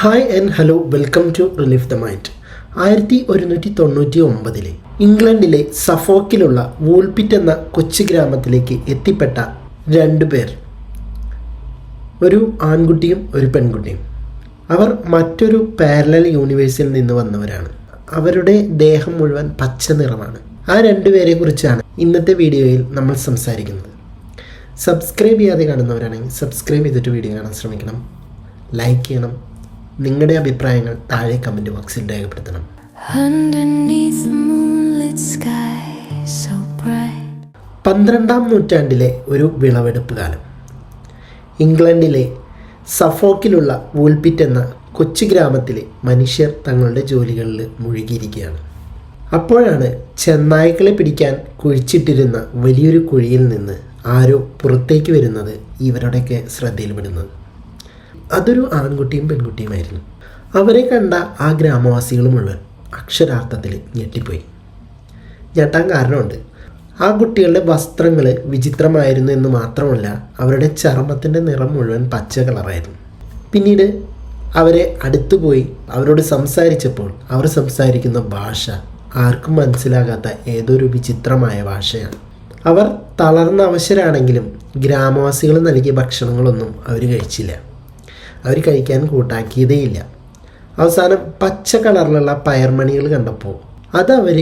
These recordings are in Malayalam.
Hi and hello, welcome to relief the mind. 1199 ഇംഗ്ലണ്ടിലെ സഫോക്കിലുള്ള വൂൾപിറ്റ് എന്ന കൊച്ചു ഗ്രാമത്തിലേക്ക് എത്തിപ്പെട്ട രണ്ടുപേർ, ഒരു ആൺകുട്ടിയും ഒരു പെൺകുട്ടിയും. അവർ മറ്റൊരു പാരലൽ യൂണിവേഴ്സിൽ നിന്ന് വന്നവരാണ്. അവരുടെ ദേഹം മുഴുവൻ പച്ച നിറമാണ്. ആ രണ്ടുപേരെ കുറിച്ചാണ് ഇന്നത്തെ വീഡിയോയിൽ നമ്മൾ സംസാരിക്കുന്നത്. സബ്സ്ക്രൈബ് ചെയ്യാതെ കാണുന്നവരാണെങ്കിൽ സബ്സ്ക്രൈബ് ചെയ്തിട്ട് വീഡിയോ കാണാൻ ശ്രമിക്കണം. ലൈക്ക് ചെയ്യണം. നിങ്ങളുടെ അഭിപ്രായങ്ങൾ താഴെ കമൻറ്റ് ബോക്സിൽ രേഖപ്പെടുത്തണം. 12ാം നൂറ്റാണ്ടിലെ ഒരു വിളവെടുപ്പ് കാലം. ഇംഗ്ലണ്ടിലെ സഫോക്കിലുള്ള വൂൾപിറ്റ് എന്ന കൊച്ചു ഗ്രാമത്തിലെ മനുഷ്യർ തങ്ങളുടെ ജോലികളിൽ മുഴുകിയിരിക്കുകയാണ്. അപ്പോഴാണ് ചെന്നായ്ക്കളെ പിടിക്കാൻ കുഴിച്ചിട്ടിരുന്ന വലിയൊരു കുഴിയിൽ നിന്ന് ആരോ പുറത്തേക്ക് വരുന്നത് ഇവരുടെയൊക്കെ ശ്രദ്ധയിൽപ്പെടുന്നത്. അതൊരു ആൺകുട്ടിയും പെൺകുട്ടിയുമായിരുന്നു. അവരെ കണ്ട ആ ഗ്രാമവാസികൾ മുഴുവൻ അക്ഷരാർത്ഥത്തിൽ ഞെട്ടിപ്പോയി. ഞെട്ടാൻ കാരണമുണ്ട്. ആ കുട്ടികളുടെ വസ്ത്രങ്ങൾ വിചിത്രമായിരുന്നു എന്ന് മാത്രമല്ല, അവരുടെ ചർമ്മത്തിൻ്റെ നിറം മുഴുവൻ പച്ച കളറായിരുന്നു. പിന്നീട് അവരെ അടുത്തുപോയി അവരോട് സംസാരിച്ചപ്പോൾ അവർ സംസാരിക്കുന്ന ഭാഷ ആർക്കും മനസ്സിലാകാത്ത ഏതൊരു വിചിത്രമായ ഭാഷയാണ്. അവർ തളർന്ന അവശരാണെങ്കിലും ഗ്രാമവാസികൾ നൽകിയ ഭക്ഷണങ്ങളൊന്നും അവർ കഴിച്ചില്ല. അവർ കഴിക്കാൻ കൂട്ടാക്കിയതേയില്ല. അവസാനം പച്ച കളറിലുള്ള പയർമണികൾ കണ്ടപ്പോൾ അതവർ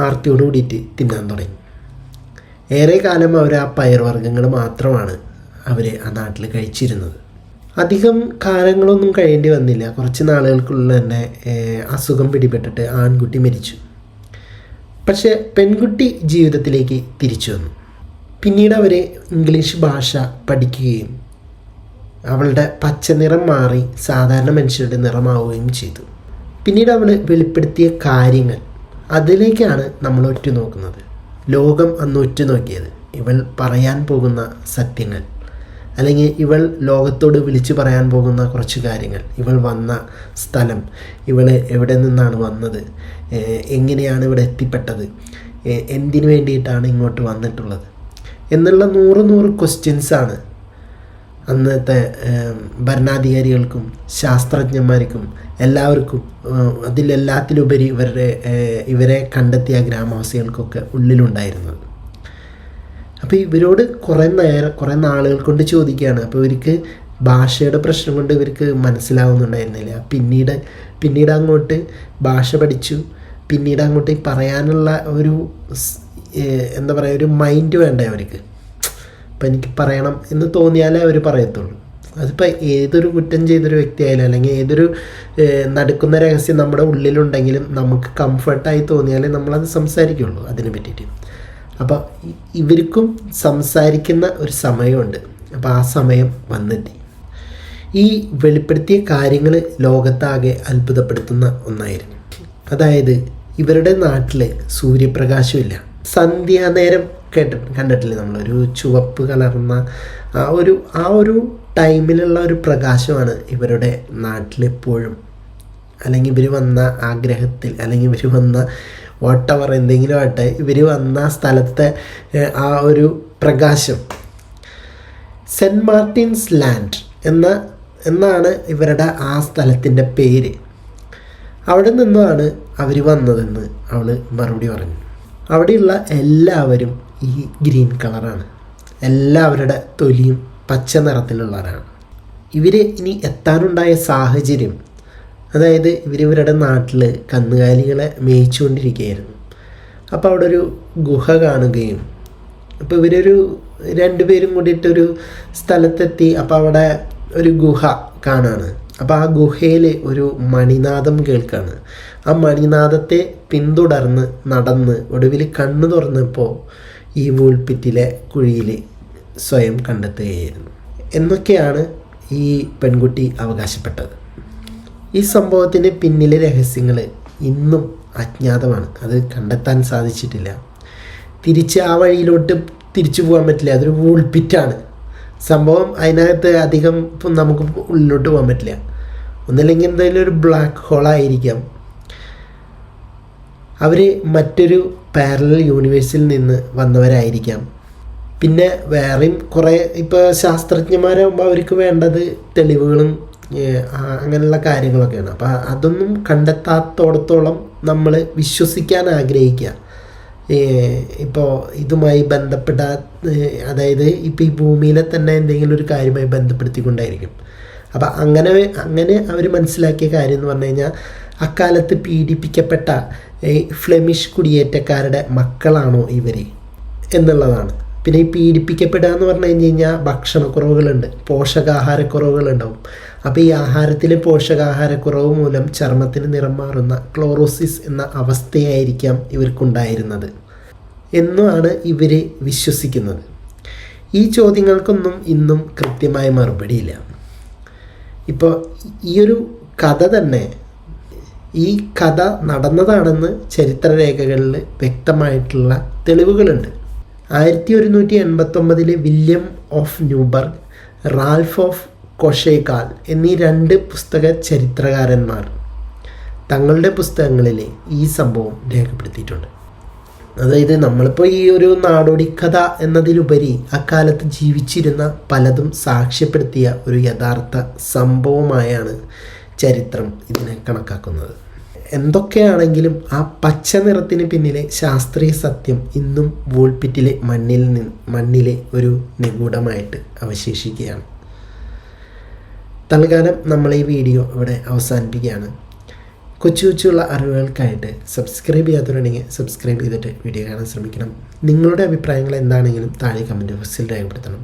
ആർത്തിയോട് കൂടിയിട്ട് തിന്നാൻ തുടങ്ങി. ഏറെ കാലം അവർ ആ പയർവർഗ്ഗങ്ങൾ മാത്രമാണ് അവർ ആ നാട്ടിൽ കഴിച്ചിരുന്നത്. അധികം കാലങ്ങളൊന്നും കഴിയേണ്ടി വന്നില്ല. കുറച്ച് നാളുകൾക്കുള്ളിൽ തന്നെ അസുഖം പിടിപെട്ടിട്ട് ആൺകുട്ടി മരിച്ചു. പക്ഷേ പെൺകുട്ടി ജീവിതത്തിലേക്ക് തിരിച്ചു വന്നു. പിന്നീട് അവർ ഇംഗ്ലീഷ് ഭാഷ പഠിക്കുകയും അവളുടെ പച്ച നിറം മാറി സാധാരണ മനുഷ്യരുടെ നിറമാവുകയും ചെയ്തു. പിന്നീട് അവൾ വെളിപ്പെടുത്തിയ കാര്യങ്ങൾ, അതിലേക്കാണ് നമ്മൾ ഉറ്റുനോക്കുന്നത്. ലോകം അന്ന് ഉറ്റുനോക്കിയത് ഇവൾ പറയാൻ പോകുന്ന സത്യങ്ങൾ, അല്ലെങ്കിൽ ഇവൾ ലോകത്തോട് വിളിച്ചു പറയാൻ പോകുന്ന കുറച്ച് കാര്യങ്ങൾ, ഇവൾ വന്ന സ്ഥലം, ഇവൾ എവിടെ നിന്നാണ് വന്നത്, എങ്ങനെയാണ് ഇവിടെ എത്തിപ്പെട്ടത്, എന്തിനു വേണ്ടിയിട്ടാണ് ഇങ്ങോട്ട് വന്നിട്ടുള്ളത് എന്നുള്ള 100 ക്വസ്റ്റ്യൻസാണ് അന്നത്തെ ഭരണാധികാരികൾക്കും ശാസ്ത്രജ്ഞന്മാർക്കും എല്ലാവർക്കും, അതിലെല്ലാത്തിലുപരി ഇവരെ കണ്ടെത്തിയ ഗ്രാമവാസികൾക്കൊക്കെ ഉള്ളിലുണ്ടായിരുന്നത്. അപ്പോൾ ഇവരോട് കുറേ നാളുകൾ കൊണ്ട് ചോദിക്കുകയാണ്. അപ്പോൾ ഇവർക്ക് ഭാഷയുടെ പ്രശ്നം കൊണ്ട് ഇവർക്ക് മനസ്സിലാവുന്നുണ്ടായിരുന്നില്ല. പിന്നീട് അങ്ങോട്ട് ഭാഷ പഠിച്ചു. പിന്നീട് അങ്ങോട്ട് പറയാനുള്ള ഒരു ഒരു മൈൻഡ് വേണ്ടേ അവർക്ക്. അപ്പം എനിക്ക് പറയണം എന്ന് തോന്നിയാലേ അവർ പറയത്തുള്ളൂ. അതിപ്പോൾ ഏതൊരു കുറ്റം ചെയ്തൊരു വ്യക്തിയായാലും, അല്ലെങ്കിൽ ഏതൊരു നടക്കുന്ന രഹസ്യം നമ്മുടെ ഉള്ളിലുണ്ടെങ്കിലും നമുക്ക് കംഫർട്ടായി തോന്നിയാലേ നമ്മളത് സംസാരിക്കുള്ളൂ അതിനെ പറ്റിയിട്ട്. അപ്പോൾ ഇവർക്കും സംസാരിക്കുന്ന ഒരു സമയമുണ്ട്. അപ്പോൾ ആ സമയം വന്നെത്തി. ഈ വെളിപ്പെടുത്തിയ കാര്യങ്ങൾ ലോകത്താകെ അത്ഭുതപ്പെടുത്തുന്ന ഒന്നായിരുന്നു. അതായത് ഇവരുടെ നാട്ടിൽ സൂര്യപ്രകാശമില്ല. സന്ധ്യാനേരം കണ്ടിട്ടില്ലേ നമ്മളൊരു ചുവപ്പ് കലർന്ന ആ ഒരു ടൈമിലുള്ള ഒരു പ്രകാശമാണ് ഇവരുടെ നാട്ടിലെപ്പോഴും. അല്ലെങ്കിൽ ഇവർ വന്ന ആഗ്രഹത്തിൽ, അല്ലെങ്കിൽ ഇവർ വന്ന വോട്ടവർ എന്തെങ്കിലും ആട്ടെ, ഇവർ വന്ന സ്ഥലത്തെ ആ ഒരു പ്രകാശം. സെൻറ്റ് മാർട്ടിൻസ് ലാൻഡ് എന്നാണ് ഇവരുടെ ആ സ്ഥലത്തിൻ്റെ പേര്. അവിടെ നിന്നാണ് അവർ വന്നതെന്ന് അവൾ മറുപടി പറഞ്ഞു. അവിടെയുള്ള എല്ലാവരും ഈ ഗ്രീൻ കളറാണ്. എല്ലാവരുടെ തൊലിയും പച്ച നിറത്തിലുള്ളവരാണ്. ഇവർ ഇനി എത്താനുണ്ടായ സാഹചര്യം, അതായത് ഇവരുടെ നാട്ടിൽ കന്നുകാലികളെ മേയിച്ചുകൊണ്ടിരിക്കുകയായിരുന്നു. അപ്പോൾ അവിടെ ഒരു ഗുഹ കാണുകയും, അപ്പോൾ ഇവരൊരു രണ്ടുപേരും കൂടിയിട്ടൊരു സ്ഥലത്തെത്തി. അപ്പോൾ അവിടെ ഒരു ഗുഹ കാണാണ്. അപ്പോൾ ആ ഗുഹയിൽ ഒരു മണിനാദം കേൾക്കാണ്. ആ മണിനാദത്തെ പിന്തുടർന്ന് നടന്ന് ഒടുവിൽ കണ്ണു തുറന്നപ്പോൾ ഈ വൂൾപിറ്റിലെ കുഴിയിൽ സ്വയം കണ്ടെത്തുകയായിരുന്നു എന്നൊക്കെയാണ് ഈ പെൺകുട്ടി അവകാശപ്പെട്ടത്. ഈ സംഭവത്തിന് പിന്നിലെ രഹസ്യങ്ങൾ ഇന്നും അജ്ഞാതമാണ്. അത് കണ്ടെത്താൻ സാധിച്ചിട്ടില്ല. ആ വഴിയിലോട്ട് തിരിച്ചു പോകാൻ പറ്റില്ല. അതൊരു വൂൾപിറ്റാണ് സംഭവം. അതിനകത്ത് അധികം ഇപ്പം നമുക്ക് ഉള്ളിലോട്ട് പോകാൻ പറ്റില്ല. ഒന്നില്ലെങ്കിൽ എന്തെങ്കിലും ഒരു ബ്ലാക്ക് ഹോളായിരിക്കാം. അവർ മറ്റൊരു പാരലൽ യൂണിവേഴ്സിൽ നിന്ന് വന്നവരായിരിക്കാം. പിന്നെ വേറെയും കുറേ ഇപ്പോൾ ശാസ്ത്രജ്ഞന്മാരാകുമ്പോൾ അവർക്ക് വേണ്ടത് തെളിവുകളും അങ്ങനെയുള്ള കാര്യങ്ങളൊക്കെയാണ്. അപ്പോൾ അതൊന്നും കണ്ടെത്താത്തോടത്തോളം നമ്മൾ വിശ്വസിക്കാൻ ആഗ്രഹിക്കുക. ഇപ്പോൾ ഇതുമായി ബന്ധപ്പെട്ട, അതായത് ഇപ്പോൾ ഈ ഭൂമിയിലെ തന്നെ എന്തെങ്കിലും ഒരു കാര്യമായി ബന്ധപ്പെടുത്തിക്കൊണ്ടായിരിക്കും. അപ്പം അങ്ങനെ അവർ മനസ്സിലാക്കിയ കാര്യം എന്ന് പറഞ്ഞു കഴിഞ്ഞാൽ അക്കാലത്ത് പീഡിപ്പിക്കപ്പെട്ട ഫ്ലെമിഷ് കുടിയേറ്റക്കാരുടെ മക്കളാണോ ഇവർ എന്നുള്ളതാണ്. പിന്നെ ഈ പീഡിപ്പിക്കപ്പെടുക എന്ന് പറഞ്ഞു കഴിഞ്ഞാൽ ഭക്ഷണക്കുറവുകളുണ്ട്, പോഷകാഹാരക്കുറവുകളുണ്ടാവും. അപ്പോൾ ഈ ആഹാരത്തിലെ പോഷകാഹാരക്കുറവ് മൂലം ചർമ്മത്തിന് നിറം മാറുന്ന ക്ലോറോസിസ് എന്ന അവസ്ഥയായിരിക്കാം ഇവർക്കുണ്ടായിരുന്നത് എന്നുമാണ് ഇവർ വിശ്വസിക്കുന്നത്. ഈ ചോദ്യങ്ങൾക്കൊന്നും ഇന്നും കൃത്യമായ മറുപടിയില്ല. ഇപ്പോൾ ഈ ഒരു കഥ തന്നെ, ഈ കഥ നടന്നതാണെന്ന് ചരിത്രരേഖകളിൽ വ്യക്തമായിട്ടുള്ള തെളിവുകളുണ്ട്. 1189 William of Newburgh, Ralph of Coggeshall എന്നീ 2 പുസ്തക ചരിത്രകാരന്മാർ തങ്ങളുടെ പുസ്തകങ്ങളിൽ ഈ സംഭവം രേഖപ്പെടുത്തിയിട്ടുണ്ട്. അതായത് നമ്മളിപ്പോൾ ഈ ഒരു നാടോടിക്കഥ എന്നതിലുപരി അക്കാലത്ത് ജീവിച്ചിരുന്ന പലതും സാക്ഷ്യപ്പെടുത്തിയ ഒരു യഥാർത്ഥ സംഭവമായാണ് ചരിത്രം ഇതിനെ കണക്കാക്കുന്നത്. എന്തൊക്കെയാണെങ്കിലും ആ പച്ച നിറത്തിന് പിന്നിലെ ശാസ്ത്രീയ സത്യം ഇന്നും വൂൾപിറ്റിലെ മണ്ണിലെ ഒരു നിഗൂഢമായിട്ട് അവശേഷിക്കുകയാണ്. തൽക്കാലം നമ്മൾ ഈ വീഡിയോ ഇവിടെ അവസാനിപ്പിക്കുകയാണ്. കൊച്ചുള്ള അറിവുകൾക്കായിട്ട് സബ്സ്ക്രൈബ് ചെയ്യാത്തവരുണ്ടെങ്കിൽ സബ്സ്ക്രൈബ് ചെയ്തിട്ട് വീഡിയോ കാണാൻ ശ്രമിക്കണം. നിങ്ങളുടെ അഭിപ്രായങ്ങൾ എന്താണെങ്കിലും താഴെ കമൻറ്റ് ബോക്സിൽ രേഖപ്പെടുത്തണം.